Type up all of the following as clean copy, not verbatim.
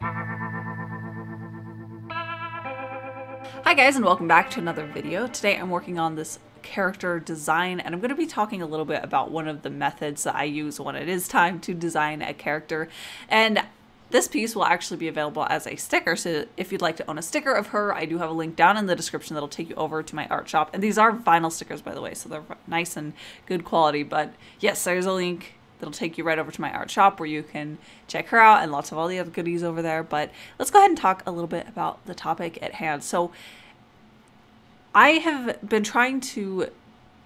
Hi guys, and welcome back to another video. Today I'm working on this character design, and I'm going to be talking a little bit about one of the methods that I use when it is time to design a character. And this piece will actually be available as a sticker, so if you'd like to own a sticker of her, I do have a link down in the description that'll take you over to my art shop. And these are vinyl stickers, by the way, so they're nice and good quality. But yes, there's a link that'll take you right over to my art shop where you can check her out and lots of all the other goodies over there. But let's go ahead and talk a little bit about the topic at hand. So I have been trying to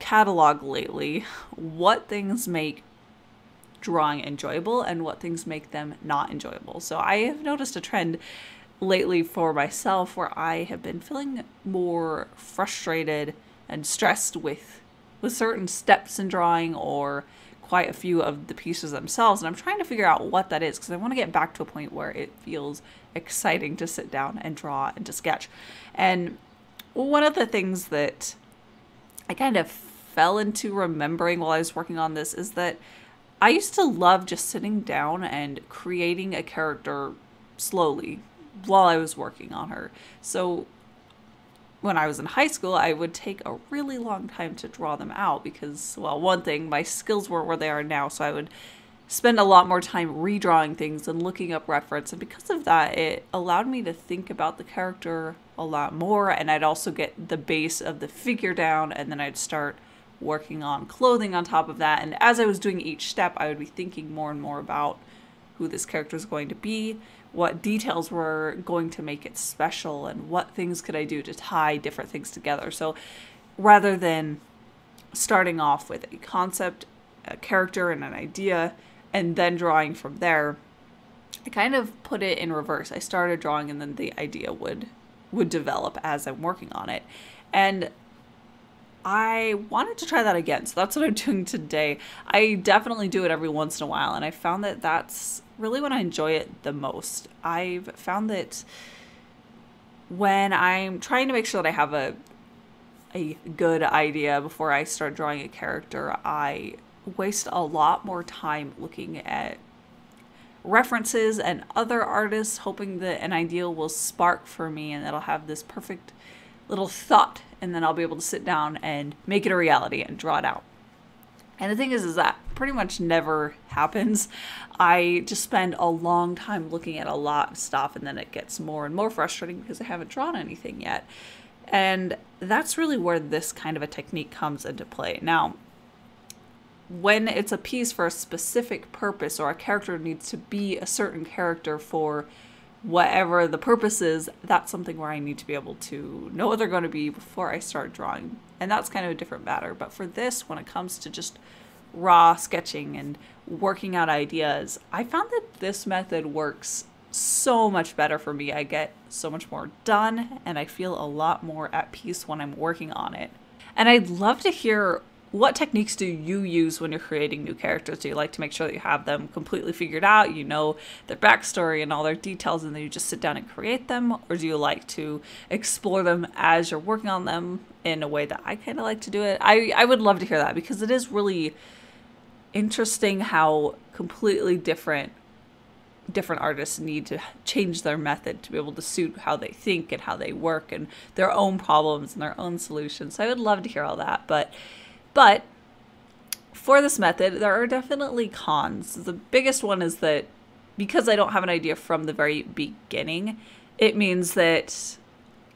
catalog lately what things make drawing enjoyable and what things make them not enjoyable. So I have noticed a trend lately for myself where I have been feeling more frustrated and stressed with certain steps in drawing or quite a few of the pieces themselves, and I'm trying to figure out what that is because I want to get back to a point where it feels exciting to sit down and draw and to sketch. And one of the things that I kind of fell into remembering while I was working on this is that I used to love just sitting down and creating a character slowly while I was working on her. So when I was in high school, I would take a really long time to draw them out because, well, one thing, my skills weren't where they are now, so I would spend a lot more time redrawing things and looking up reference, and because of that, it allowed me to think about the character a lot more, and I'd also get the base of the figure down, and then I'd start working on clothing on top of that. And as I was doing each step, I would be thinking more and more about who this character is going to be, what details were going to make it special, and what things could I do to tie different things together. So rather than starting off with a concept, a character, and an idea, and then drawing from there, I kind of put it in reverse. I started drawing and then the idea would develop as I'm working on it. And I wanted to try that again, so that's what I'm doing today. I definitely do it every once in a while, and I found that that's really when I enjoy it the most. I've found that when I'm trying to make sure that I have a good idea before I start drawing a character, I waste a lot more time looking at references and other artists, hoping that an idea will spark for me and that'll have this perfect little thought, and then I'll be able to sit down and make it a reality and draw it out. And the thing is that pretty much never happens. I just spend a long time looking at a lot of stuff, and then it gets more and more frustrating because I haven't drawn anything yet. And that's really where this kind of a technique comes into play. Now, when it's a piece for a specific purpose, or a character needs to be a certain character for whatever the purpose is, that's something where I need to be able to know what they're going to be before I start drawing. And that's kind of a different matter. But for this, when it comes to just raw sketching and working out ideas, I found that this method works so much better for me. I get so much more done, and I feel a lot more at peace when I'm working on it. And I'd love to hear, what techniques do you use when you're creating new characters? Do you like to make sure that you have them completely figured out, you know their backstory and all their details, and then you just sit down and create them? Or do you like to explore them as you're working on them in a way that I kind of like to do it? I would love to hear that, because it is really interesting how completely different artists need to change their method to be able to suit how they think and how they work and their own problems and their own solutions. So I would love to hear all that. But for this method, there are definitely cons. The biggest one is that because I don't have an idea from the very beginning, it means that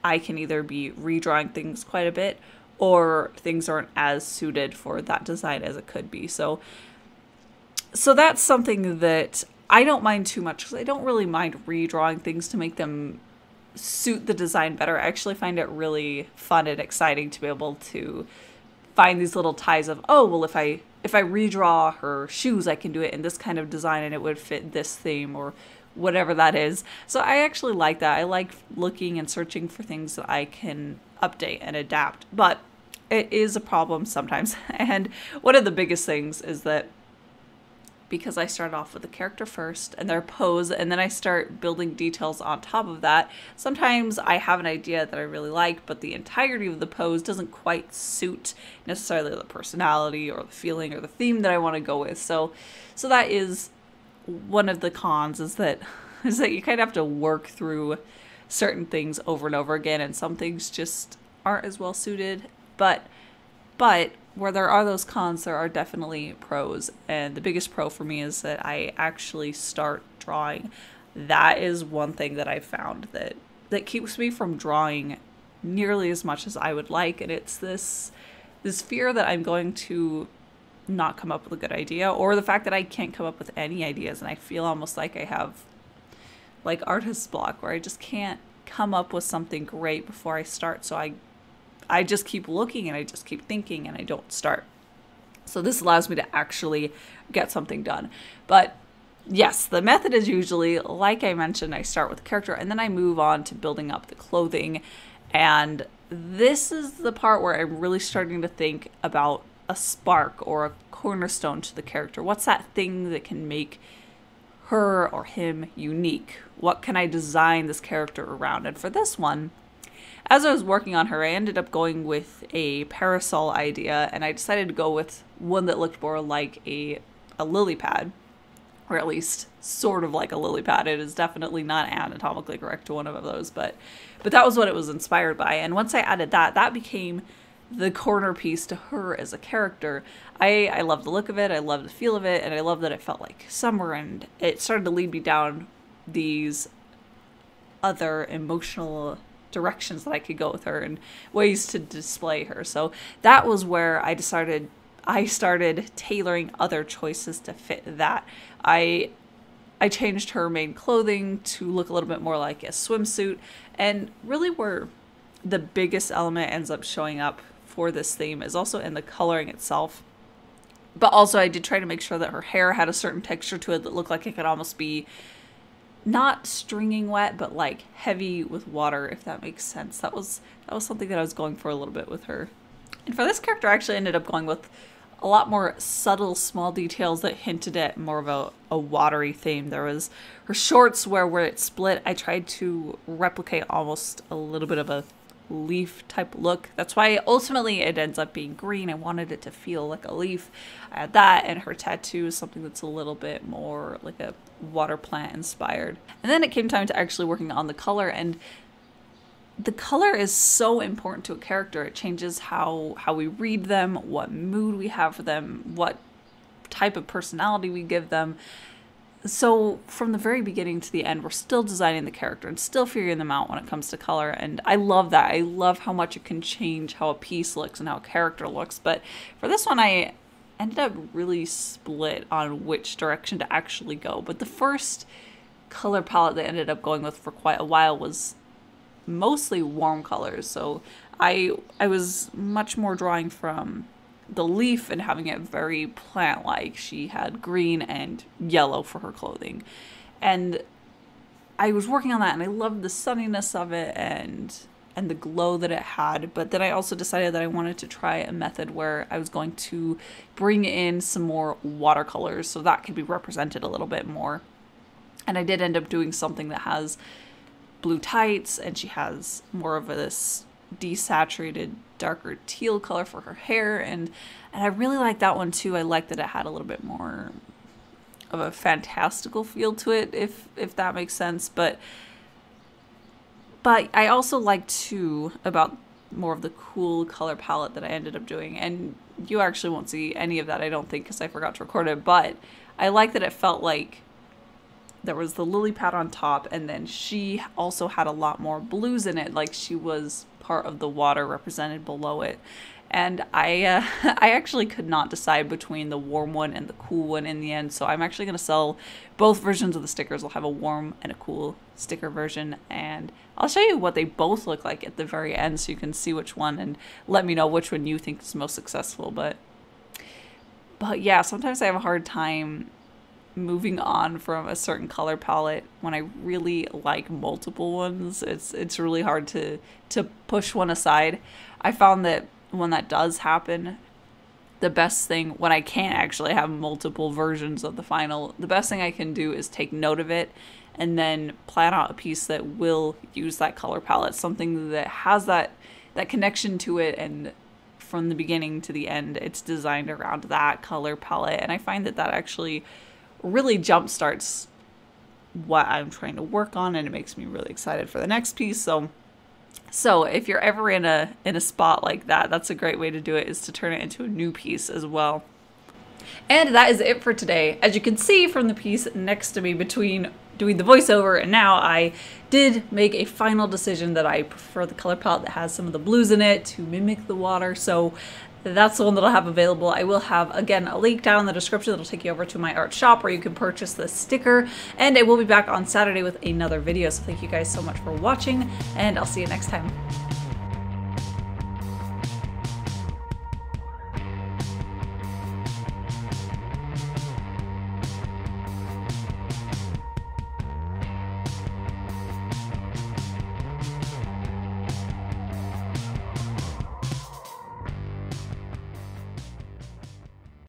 I can either be redrawing things quite a bit, or things aren't as suited for that design as it could be. So that's something that I don't mind too much, because I don't really mind redrawing things to make them suit the design better. I actually find it really fun and exciting to be able to find these little ties of, oh, well, if I redraw her shoes, I can do it in this kind of design and it would fit this theme or whatever that is. So I actually like that. I like looking and searching for things that I can update and adapt, but it is a problem sometimes. And one of the biggest things is that because I start off with the character first and their pose, and then I start building details on top of that. Sometimes I have an idea that I really like, but the entirety of the pose doesn't quite suit necessarily the personality or the feeling or the theme that I want to go with. So that is one of the cons, is that is that you kind of have to work through certain things over and over again, and some things just aren't as well suited. But where there are those cons, there are definitely pros. And the biggest pro for me is that I actually start drawing. That is one thing that I found that keeps me from drawing nearly as much as I would like. And it's this fear that I'm going to not come up with a good idea, or the fact that I can't come up with any ideas, and I feel almost like I have like artist's block, where I just can't come up with something great before I start. So I just keep looking and I just keep thinking and I don't start. So this allows me to actually get something done. But yes, the method is usually, like I mentioned, I start with the character and then I move on to building up the clothing. And this is the part where I'm really starting to think about a spark or a cornerstone to the character. What's that thing that can make her or him unique? What can I design this character around? And for this one, as I was working on her, I ended up going with a parasol idea, and I decided to go with one that looked more like a lily pad, or at least sort of like a lily pad. It is definitely not anatomically correct to one of those, but that was what it was inspired by. And once I added that became the corner piece to her as a character. I love the look of it, I love the feel of it, and I love that it felt like summer, and it started to lead me down these other emotional directions that I could go with her and ways to display her. So that was where I started tailoring other choices to fit that. I changed her main clothing to look a little bit more like a swimsuit, and really where the biggest element ends up showing up for this theme is also in the coloring itself. But also I did try to make sure that her hair had a certain texture to it that looked like it could almost be not stringing wet, but like heavy with water, if that makes sense. That was something that I was going for a little bit with her. And for this character, I actually ended up going with a lot more subtle, small details that hinted at more of a watery theme. There was her shorts where it split. I tried to replicate almost a little bit of a leaf type look. That's why ultimately it ends up being green. I wanted it to feel like a leaf. I had that, and her tattoo is something that's a little bit more like a water plant inspired. And then it came time to actually working on the color, and the color is so important to a character. It changes how we read them, what mood we have for them, what type of personality we give them. So from the very beginning to the end, we're still designing the character and still figuring them out when it comes to color. And I love that. I love how much it can change how a piece looks and how a character looks. But for this one, I ended up really split on which direction to actually go. But the first color palette that I ended up going with for quite a while was mostly warm colors. So I was much more drawing from the leaf and having it very plant-like. She had green and yellow for her clothing. And I was working on that, and I loved the sunniness of it and the glow that it had. But then I also decided that I wanted to try a method where I was going to bring in some more watercolors so that could be represented a little bit more. And I did end up doing something that has blue tights, and she has more of this desaturated darker teal color for her hair, and I really like that one too. I like that it had a little bit more of a fantastical feel to it, if that makes sense. But I also like too about more of the cool color palette that I ended up doing, and you actually won't see any of that, I don't think, because I forgot to record it. But I like that it felt like there was the lily pad on top, and then she also had a lot more blues in it, like she was part of the water represented below it. And I actually could not decide between the warm one and the cool one in the end, so I'm actually going to sell both versions of the stickers. I'll have a warm and a cool sticker version, and I'll show you what they both look like at the very end so you can see which one and let me know which one you think is most successful. But yeah, sometimes I have a hard time moving on from a certain color palette when I really like multiple ones. It's really hard to push one aside. I found that when that does happen, the best thing, when I can't actually have multiple versions of the final, the best thing I can do is take note of it and then plan out a piece that will use that color palette, something that has that connection to it, and from the beginning to the end it's designed around that color palette. And I find that actually really jumpstarts what I'm trying to work on, and it makes me really excited for the next piece. So if you're ever in a spot like that, that's a great way to do it, is to turn it into a new piece as well. And that is it for today. As you can see from the piece next to me, between doing the voiceover and now, I did make a final decision that I prefer the color palette that has some of the blues in it to mimic the water. So that's the one that I'll have available. I will have, again, a link down in the description that'll take you over to my art shop where you can purchase this sticker. And I will be back on Saturday with another video. So thank you guys so much for watching, and I'll see you next time.